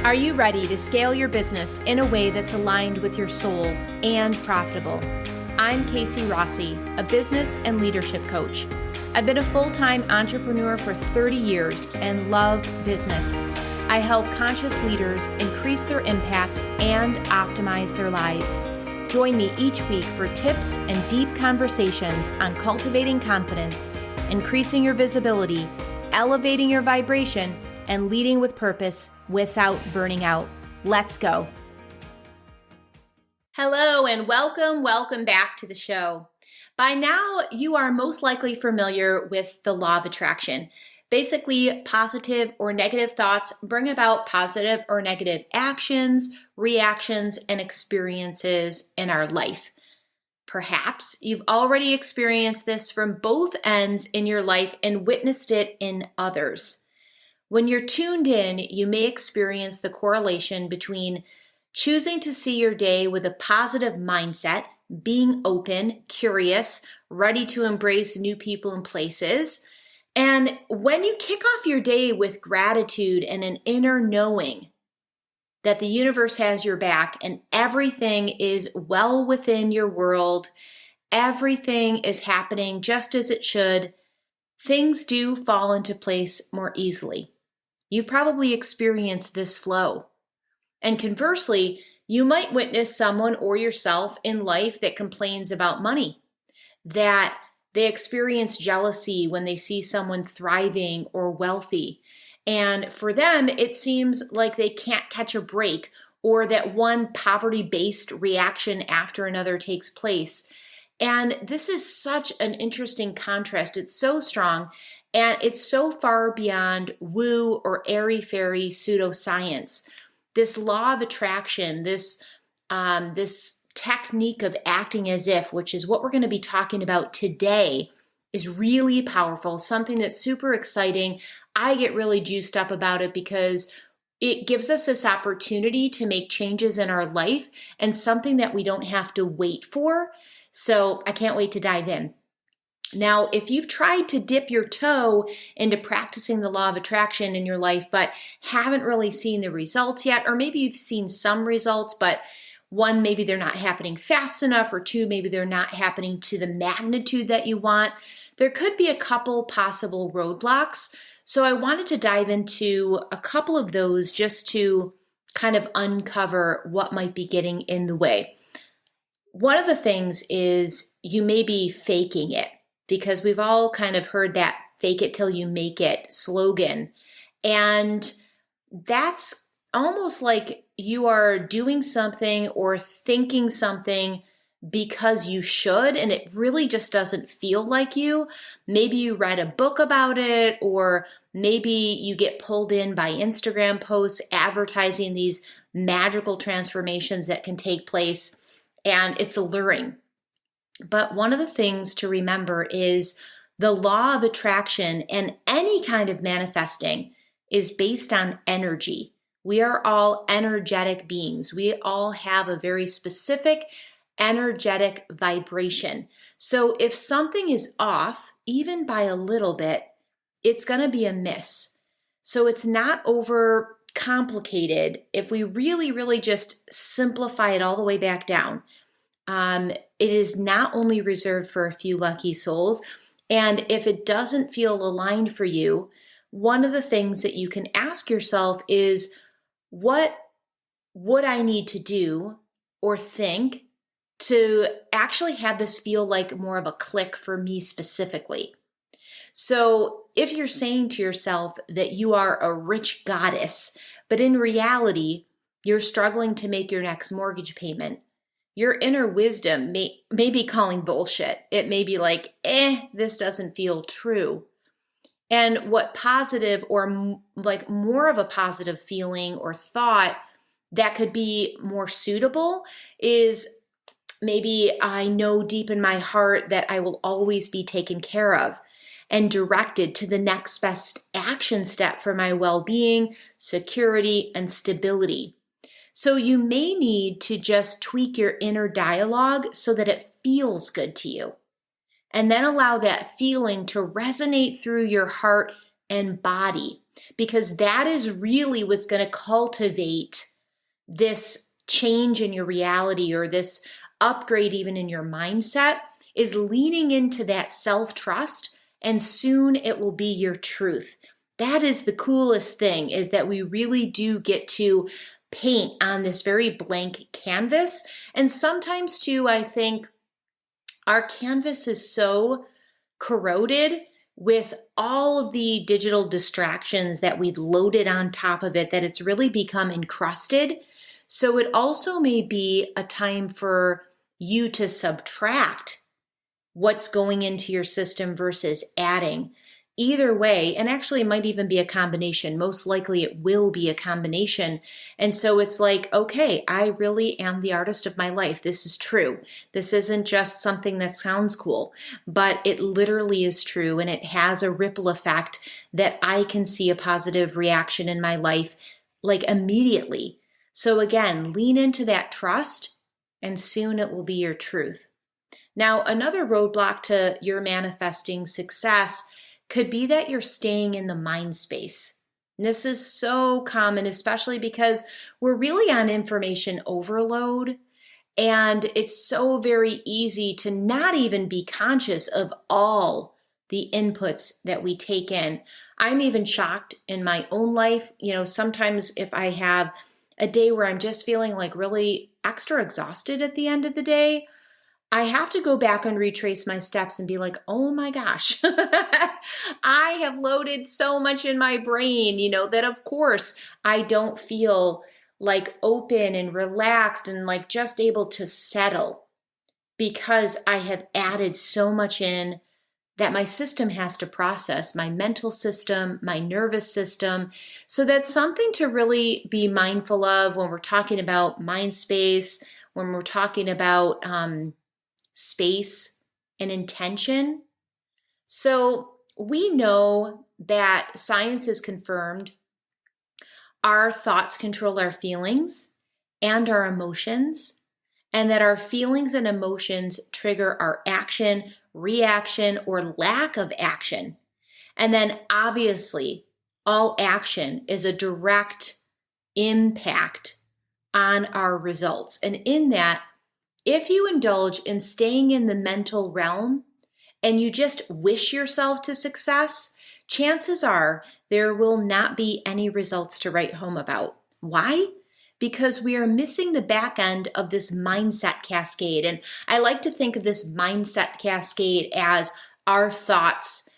Are you ready to scale your business in a way that's aligned with your soul and profitable? I'm Casey Rossi, a business and leadership coach. I've been a full-time entrepreneur for 30 years and love business. I help conscious leaders increase their impact and optimize their lives. Join me each week for tips and deep conversations on cultivating confidence, increasing your visibility, elevating your vibration, and leading with purpose without burning out. Let's go. Hello and welcome back to the show. By now, you are most likely familiar with the law of attraction. Basically, positive or negative thoughts bring about positive or negative actions, reactions, and experiences in our life. Perhaps you've already experienced this from both ends in your life and witnessed it in others. When you're tuned in, you may experience the correlation between choosing to see your day with a positive mindset, being open, curious, ready to embrace new people and places. And when you kick off your day with gratitude and an inner knowing that the universe has your back and everything is well within your world, everything is happening just as it should, things do fall into place more easily. You've probably experienced this flow. And conversely, you might witness someone or yourself in life that complains about money, that they experience jealousy when they see someone thriving or wealthy. And for them, it seems like they can't catch a break, or that one poverty-based reaction after another takes place. And this is such an interesting contrast. It's so strong. And it's so far beyond woo or airy-fairy pseudoscience. This law of attraction, this technique of acting as if, which is what we're going to be talking about today, is really powerful, something that's super exciting. I get really juiced up about it because it gives us this opportunity to make changes in our life and something that we don't have to wait for. So I can't wait to dive in. Now, if you've tried to dip your toe into practicing the law of attraction in your life, but haven't really seen the results yet, or maybe you've seen some results, but one, maybe they're not happening fast enough, or two, maybe they're not happening to the magnitude that you want, there could be a couple possible roadblocks. So I wanted to dive into a couple of those just to kind of uncover what might be getting in the way. One of the things is you may be faking it, because we've all kind of heard that fake it till you make it slogan. And that's almost like you are doing something or thinking something because you should, and it really just doesn't feel like you. Maybe you read a book about it, or maybe you get pulled in by Instagram posts advertising these magical transformations that can take place, and it's alluring. But one of the things to remember is the law of attraction and any kind of manifesting is based on energy. We are all energetic beings. We all have a very specific energetic vibration. So if something is off, even by a little bit, it's going to be a miss. So it's not over complicated if we really just simplify it all the way back down. It is not only reserved for a few lucky souls. And if it doesn't feel aligned for you, one of the things that you can ask yourself is, what would I need to do or think to actually have this feel like more of a click for me specifically? So if you're saying to yourself that you are a rich goddess, but in reality, you're struggling to make your next mortgage payment, your inner wisdom may be calling bullshit. It may be like, this doesn't feel true. And what positive or like more of a positive feeling or thought that could be more suitable is, maybe I know deep in my heart that I will always be taken care of and directed to the next best action step for my well-being, security, and stability. So you may need to just tweak your inner dialogue so that it feels good to you. And then allow that feeling to resonate through your heart and body. because that is really what's going to cultivate this change in your reality, or this upgrade even in your mindset, is leaning into that self-trust, and soon it will be your truth. That is the coolest thing, is that we really do get to paint on this very blank canvas. And sometimes too, I think our canvas is so corroded with all of the digital distractions that we've loaded on top of it that it's really become encrusted. So it also may be a time for you to subtract what's going into your system versus adding. Either way, and actually it might even be a combination. Most likely it will be a combination. And so it's like, okay, I really am the artist of my life. This is true. This isn't just something that sounds cool, but it literally is true. And it has a ripple effect that I can see a positive reaction in my life, like immediately. So again, lean into that trust, and soon it will be your truth. Now, another roadblock to your manifesting success could be that you're staying in the mind space. And this is so common, especially because we're really on information overload, and it's so very easy to not even be conscious of all the inputs that we take in. I'm even shocked in my own life. Sometimes if I have a day where I'm just feeling like really extra exhausted at the end of the day, I have to go back and retrace my steps and be like, oh my gosh, I have loaded so much in my brain, that of course I don't feel like open and relaxed and like just able to settle, because I have added so much in that my system has to process, my mental system, my nervous system. So that's something to really be mindful of when we're talking about mind space, when we're talking about space and intention. So we know that science has confirmed our thoughts control our feelings and our emotions, and that our feelings and emotions trigger our action, reaction, or lack of action. And then obviously, all action is a direct impact on our results. And in that, if you indulge in staying in the mental realm and you just wish yourself to success, chances are there will not be any results to write home about. Why? Because we are missing the back end of this mindset cascade. And I like to think of this mindset cascade as our thoughts,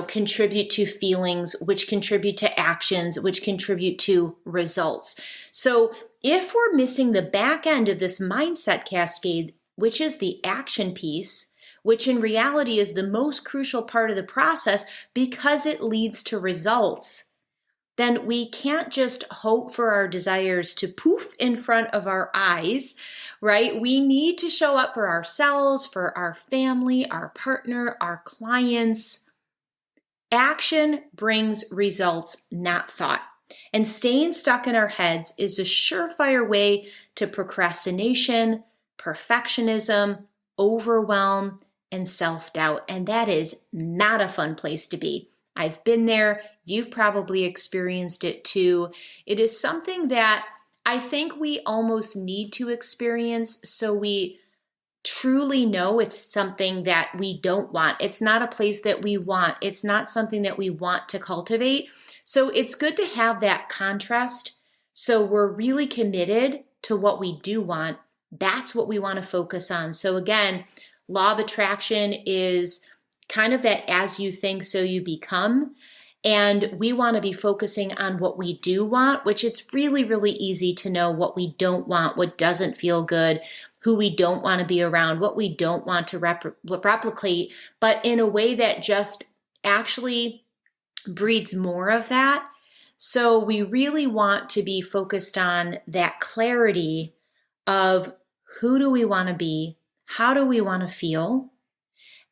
contribute to feelings, which contribute to actions, which contribute to results. So if we're missing the back end of this mindset cascade, which is the action piece, which in reality is the most crucial part of the process because it leads to results, then we can't just hope for our desires to poof in front of our eyes, right? We need to show up for ourselves, for our family, our partner, our clients. Action brings results, not thought. And staying stuck in our heads is a surefire way to procrastination, perfectionism, overwhelm, and self-doubt. And that is not a fun place to be. I've been there. You've probably experienced it too. It is something that I think we almost need to experience so we truly know it's something that we don't want. It's not a place that we want. It's not something that we want to cultivate. So it's good to have that contrast. So we're really committed to what we do want. That's what we want to focus on. So again, law of attraction is kind of that as you think, so you become. And we want to be focusing on what we do want, which it's really, really easy to know what we don't want, what doesn't feel good, who we don't want to be around, what we don't want to replicate, but in a way that just actually breeds more of that. So we really want to be focused on that clarity of who do we want to be, how do we want to feel,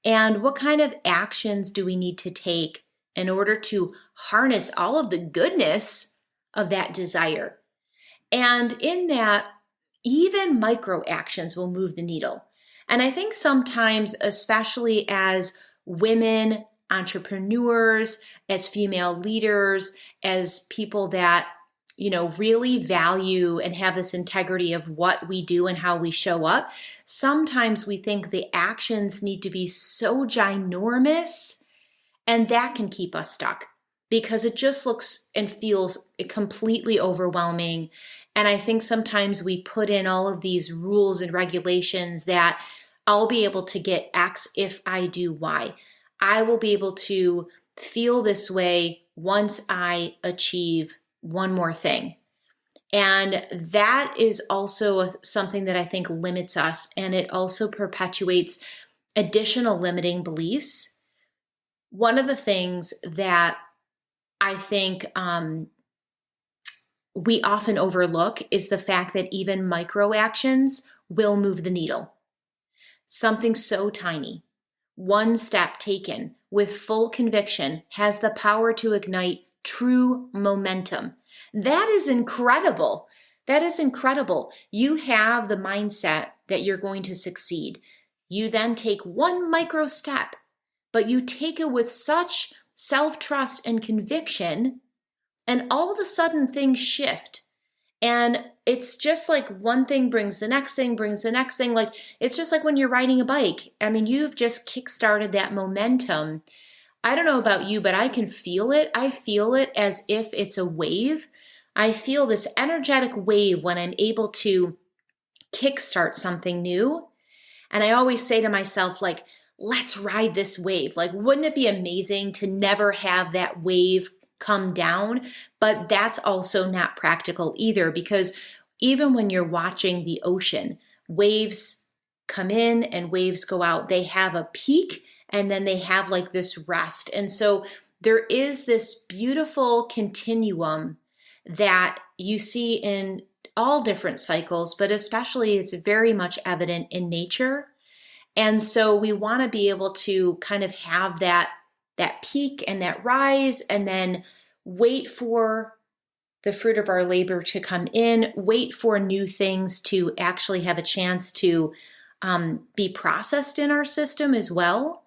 and what kind of actions do we need to take in order to harness all of the goodness of that desire. And in that, even micro actions will move the needle. And I think sometimes, especially as women entrepreneurs, as female leaders, as people that, really value and have this integrity of what we do and how we show up, sometimes we think the actions need to be so ginormous, and that can keep us stuck because it just looks and feels completely overwhelming. And I think sometimes we put in all of these rules and regulations that I'll be able to get X if I do Y. I will be able to feel this way once I achieve one more thing. And that is also something that I think limits us, and it also perpetuates additional limiting beliefs. One of the things that I think we often overlook is the fact that even micro actions will move the needle. Something so tiny, one step taken with full conviction has the power to ignite true momentum. That is incredible. That is incredible. You have the mindset that you're going to succeed. You then take one micro step, but you take it with such self-trust and conviction, and all of a sudden things shift. And it's just like one thing brings the next thing, brings the next thing. Like, it's just like when you're riding a bike. I mean, you've just kickstarted that momentum. I don't know about you, but I can feel it. I feel it as if it's a wave. I feel this energetic wave when I'm able to kickstart something new. And I always say to myself, like, let's ride this wave. Like, wouldn't it be amazing to never have that wave come down? But that's also not practical either, because even when you're watching the ocean, waves come in and waves go out. They have a peak and then they have like this rest. And so there is this beautiful continuum that you see in all different cycles, but especially it's very much evident in nature. And so we want to be able to kind of have that peak and that rise, and then wait for the fruit of our labor to come in, wait for new things to actually have a chance to be processed in our system as well.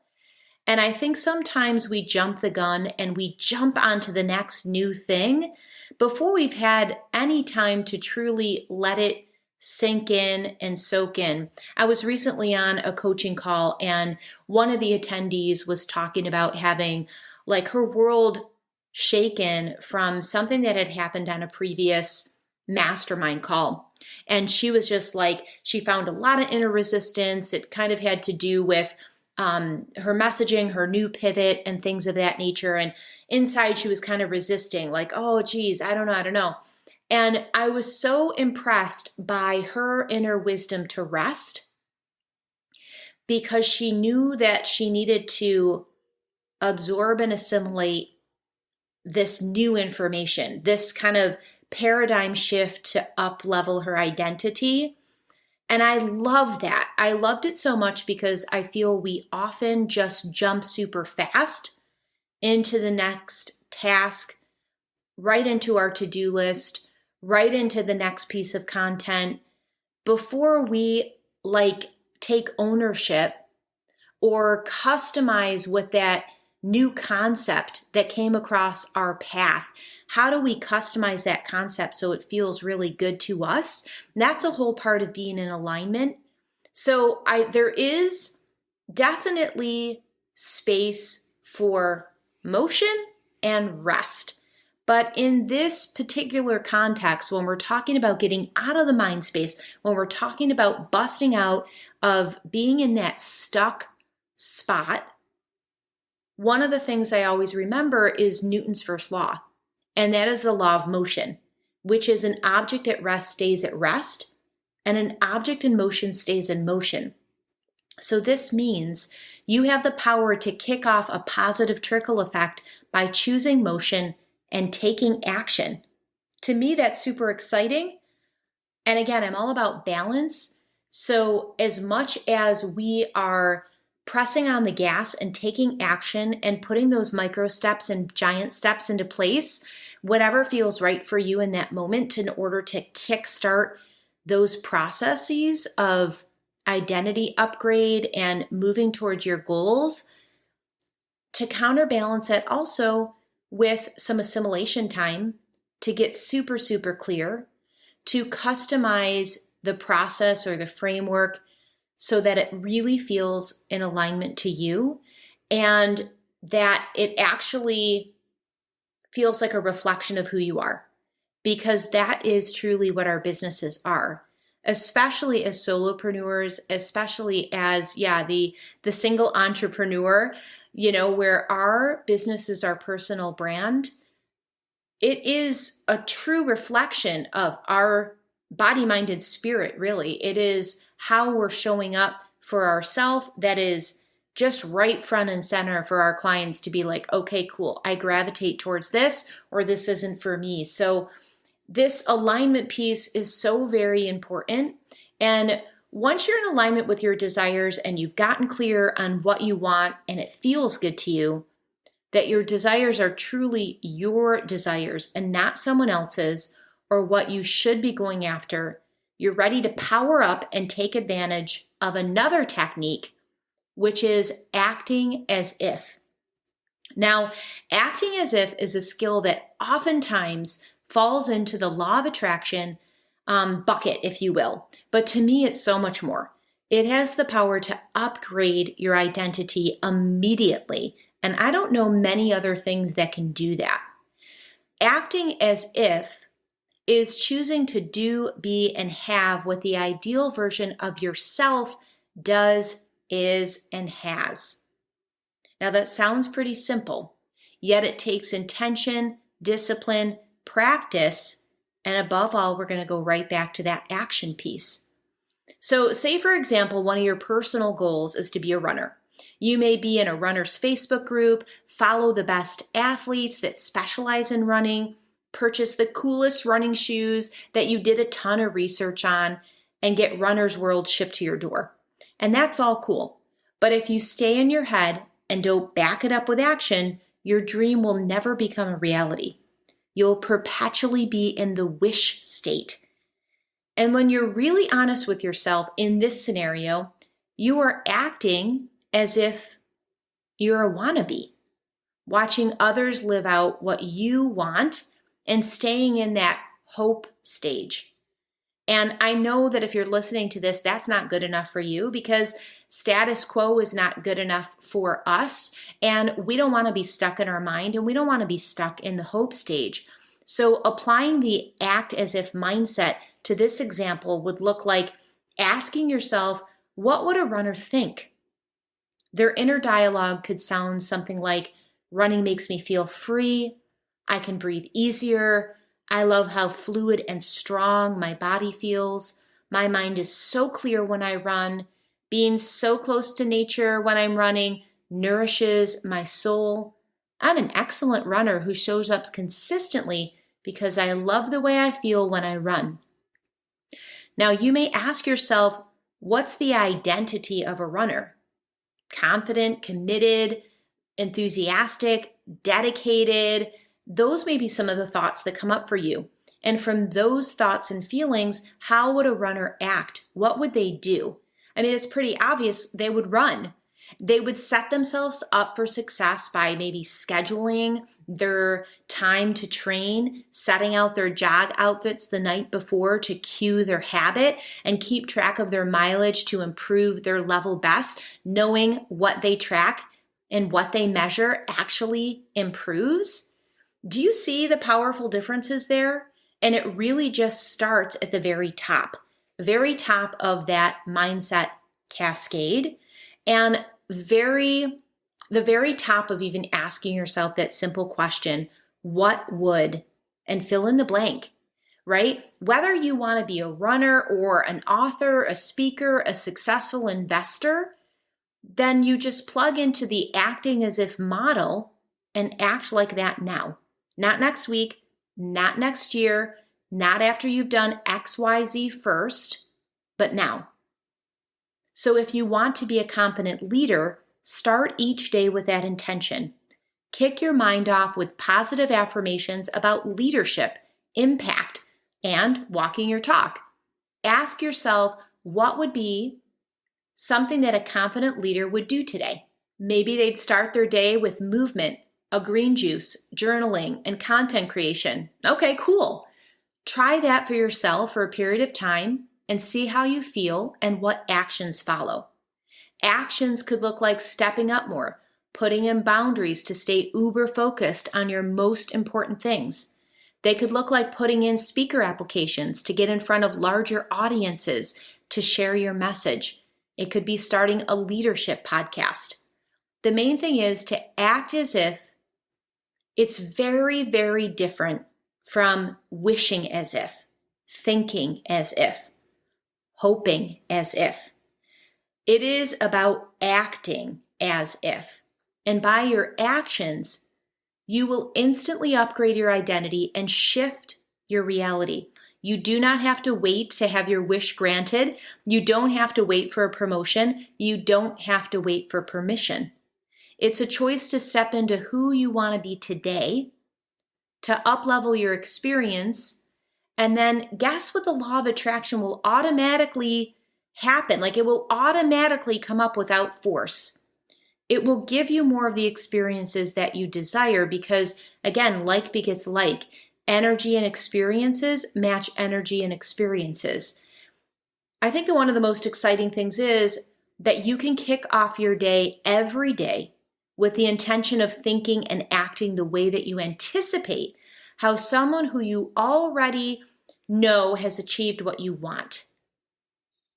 And I think sometimes we jump the gun and we jump onto the next new thing before we've had any time to truly let it sink in and soak in. I was recently on a coaching call, and one of the attendees was talking about having like her world shaken from something that had happened on a previous mastermind call. And she was just like, she found a lot of inner resistance. It kind of had to do with her messaging, her new pivot, and things of that nature. And inside she was kind of resisting, like, oh, geez, I don't know. And I was so impressed by her inner wisdom to rest, because she knew that she needed to absorb and assimilate this new information, this kind of paradigm shift to up level her identity. And I love that. I loved it so much because I feel we often just jump super fast into the next task, right into our to-do list, right into the next piece of content, before we like take ownership or customize what that new concept that came across our path. How do we customize that concept so it feels really good to us? And that's a whole part of being in alignment. So there is definitely space for motion and rest. But in this particular context, when we're talking about getting out of the mind space, when we're talking about busting out of being in that stuck spot, one of the things I always remember is Newton's first law, and that is the law of motion, which is an object at rest stays at rest, and an object in motion stays in motion. So this means you have the power to kick off a positive trickle effect by choosing motion and taking action. To me, that's super exciting. And again, I'm all about balance. So as much as we are pressing on the gas and taking action and putting those micro steps and giant steps into place, whatever feels right for you in that moment in order to kickstart those processes of identity upgrade and moving towards your goals, to counterbalance it also with some assimilation time to get super, super clear, to customize the process or the framework so that it really feels in alignment to you and that it actually feels like a reflection of who you are. Because that is truly what our businesses are, especially as solopreneurs, especially as, the single entrepreneur, where our business is our personal brand. It is a true reflection of our body, mind, and spirit, really. It is how we're showing up for ourselves that is just right front and center for our clients to be like, okay, cool, I gravitate towards this, or this isn't for me. So this alignment piece is so very important. And once you're in alignment with your desires and you've gotten clear on what you want and it feels good to you, that your desires are truly your desires and not someone else's or what you should be going after, you're ready to power up and take advantage of another technique, which is acting as if. Now, acting as if is a skill that oftentimes falls into the law of attraction bucket, if you will. But to me, it's so much more. It has the power to upgrade your identity immediately. And I don't know many other things that can do that. Acting as if is choosing to do, be, and have what the ideal version of yourself does, is, and has. Now that sounds pretty simple, yet it takes intention, discipline, practice, and above all, we're going to go right back to that action piece. So say, for example, one of your personal goals is to be a runner. You may be in a runner's Facebook group, follow the best athletes that specialize in running, purchase the coolest running shoes that you did a ton of research on, and get Runner's World shipped to your door. And that's all cool. But if you stay in your head and don't back it up with action, your dream will never become a reality. You'll perpetually be in the wish state. And when you're really honest with yourself in this scenario, you are acting as if you're a wannabe, watching others live out what you want and staying in that hope stage. And I know that if you're listening to this, that's not good enough for you because status quo is not good enough for us. And we don't want to be stuck in our mind and we don't want to be stuck in the hope stage. So applying the act as if mindset to this example would look like asking yourself, what would a runner think? Their inner dialogue could sound something like, running makes me feel free. I can breathe easier. I love how fluid and strong my body feels. My mind is so clear when I run. Being so close to nature when I'm running nourishes my soul. I'm an excellent runner who shows up consistently because I love the way I feel when I run. Now, you may ask yourself, what's the identity of a runner? Confident, committed, enthusiastic, dedicated. Those may be some of the thoughts that come up for you. And from those thoughts and feelings, how would a runner act? What would they do? I mean, it's pretty obvious they would run. They would set themselves up for success by maybe scheduling their time to train, setting out their jog outfits the night before to cue their habit and keep track of their mileage to improve their level best, knowing what they track and what they measure actually improves. Do you see the powerful differences there? And it really just starts at the very top of that mindset cascade, and the very top of even asking yourself that simple question, what would, and fill in the blank, right? Whether you want to be a runner or an author, a speaker, a successful investor, then you just plug into the acting as if model and act like that now. Not next week, not next year, not after you've done XYZ first, but now. So if you want to be a confident leader, start each day with that intention. Kick your mind off with positive affirmations about leadership, impact, and walking your talk. Ask yourself, what would be something that a confident leader would do today? Maybe they'd start their day with movement, a green juice, journaling, and content creation. Okay, cool. Try that for yourself for a period of time and see how you feel and what actions follow. Actions could look like stepping up more, putting in boundaries to stay uber focused on your most important things. They could look like putting in speaker applications to get in front of larger audiences to share your message. It could be starting a leadership podcast. The main thing is to act as if. It's very, very different from wishing as if, thinking as if, hoping as if. It is about acting as if. And by your actions, you will instantly upgrade your identity and shift your reality. You do not have to wait to have your wish granted. You don't have to wait for a promotion. You don't have to wait for permission. It's a choice to step into who you want to be today, to up-level your experience, and then guess what the law of attraction will automatically happen. Like it will automatically come up without force. It will give you more of the experiences that you desire because, again, like begets like. Energy and experiences match energy and experiences. I think that one of the most exciting things is that you can kick off your day every day with the intention of thinking and acting the way that you anticipate how someone who you already know has achieved what you want,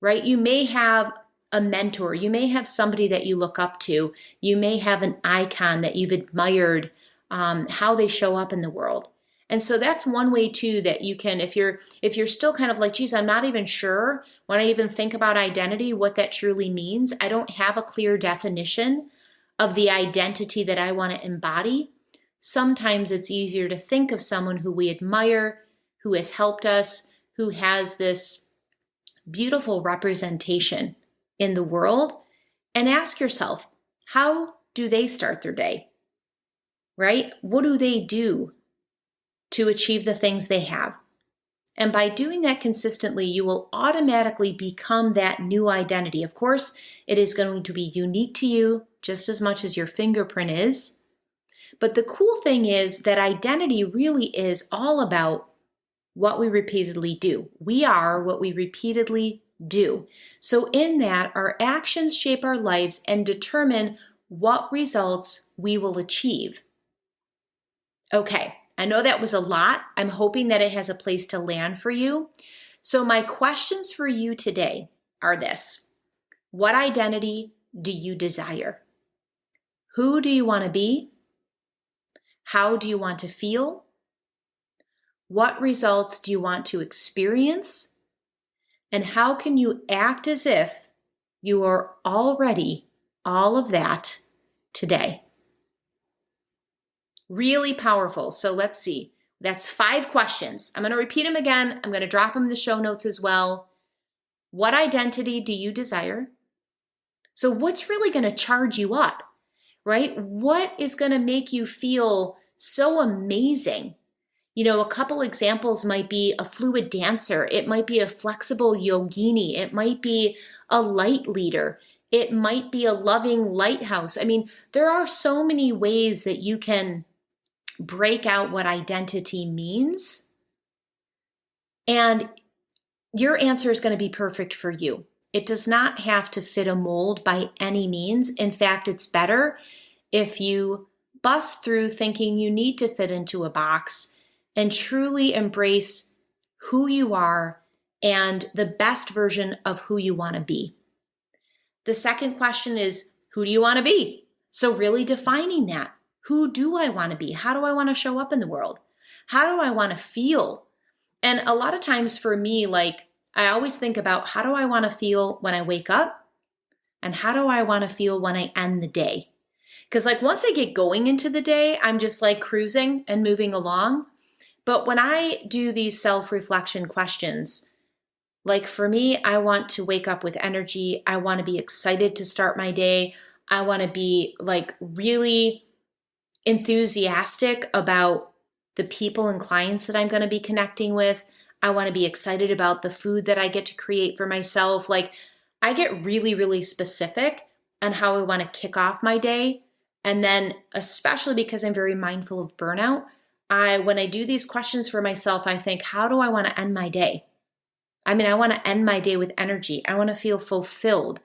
right? You may have a mentor. You may have somebody that you look up to. You may have an icon that you've admired, how they show up in the world. And so that's one way too that you can, if you're still kind of like, geez, I'm not even sure when I even think about identity, what that truly means. I don't have a clear definition of the identity that I want to embody. Sometimes it's easier to think of someone who we admire, who has helped us, who has this beautiful representation in the world, and ask yourself, how do they start their day? Right? What do they do to achieve the things they have? And by doing that consistently, you will automatically become that new identity. Of course, it is going to be unique to you just as much as your fingerprint is. But the cool thing is that identity really is all about what we repeatedly do. We are what we repeatedly do. So in that, our actions shape our lives and determine what results we will achieve. Okay, I know that was a lot. I'm hoping that it has a place to land for you. So my questions for you today are this. What identity do you desire? Who do you want to be? How do you want to feel? What results do you want to experience? And how can you act as if you are already all of that today? Really powerful. So let's see. That's 5 questions. I'm going to repeat them again. I'm going to drop them in the show notes as well. What identity do you desire? So what's really going to charge you up, right? What is going to make you feel so amazing? You know, a couple examples might be a fluid dancer. It might be a flexible yogini. It might be a light leader. It might be a loving lighthouse. I mean, there are so many ways that you can break out what identity means. And your answer is going to be perfect for you. It does not have to fit a mold by any means. In fact, it's better if you bust through thinking you need to fit into a box and truly embrace who you are and the best version of who you want to be. The second question is, who do you want to be? So really defining that. Who do I want to be? How do I want to show up in the world? How do I want to feel? And a lot of times for me, like, I always think about how do I want to feel when I wake up? And how do I want to feel when I end the day? Because like once I get going into the day, I'm just like cruising and moving along. But when I do these self-reflection questions, like for me, I want to wake up with energy. I want to be excited to start my day. I want to be like really enthusiastic about the people and clients that I'm going to be connecting with. I want to be excited about the food that I get to create for myself. Like I get really, really specific and how I want to kick off my day. And then, especially because I'm very mindful of burnout, when I do these questions for myself, I think, how do I want to end my day? I want to end my day with energy. I want to feel fulfilled.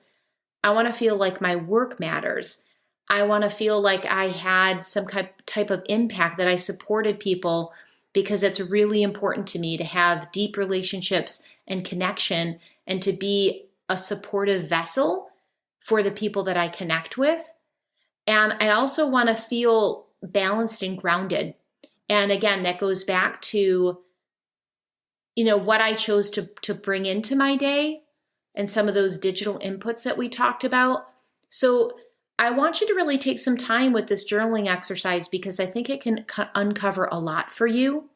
I want to feel like my work matters. I want to feel like I had some type of impact, that I supported people, because it's really important to me to have deep relationships and connection and to be a supportive vessel for the people that I connect with. And I also want to feel balanced and grounded. And again, that goes back to, what I chose to bring into my day and some of those digital inputs that we talked about. So I want you to really take some time with this journaling exercise, because I think it can uncover a lot for you.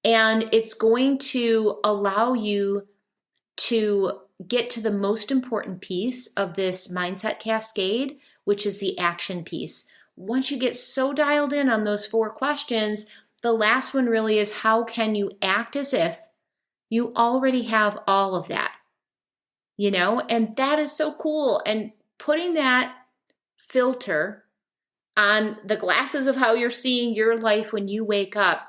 And it's going to allow you to get to the most important piece of this mindset cascade, which is the action piece. Once you get so dialed in on those 4 questions, the last one really is, how can you act as if you already have all of that? And that is so cool. And putting that filter on the glasses of how you're seeing your life when you wake up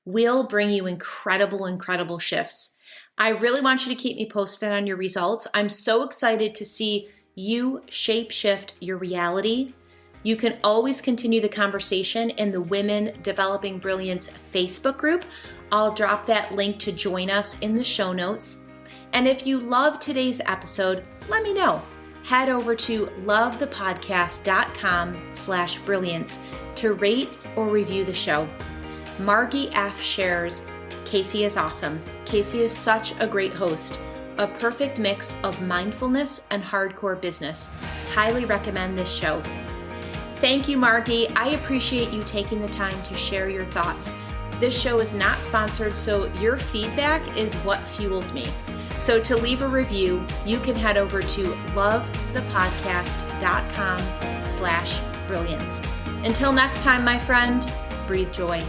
will bring you incredible, incredible shifts. I really want you to keep me posted on your results. I'm so excited to see you shape shift your reality. You can always continue the conversation in the Women Developing Brilliance Facebook group. I'll drop that link to join us in the show notes. And if you love today's episode, let me know. Head over to lovethepodcast.com/brilliance to rate or review the show. Margie F. shares, Casey is awesome. Casey is such a great host. A perfect mix of mindfulness and hardcore business. Highly recommend this show. Thank you, Margie. I appreciate you taking the time to share your thoughts. This show is not sponsored, so your feedback is what fuels me. So to leave a review, you can head over to lovethepodcast.com/brilliance. Until next time, my friend, breathe joy.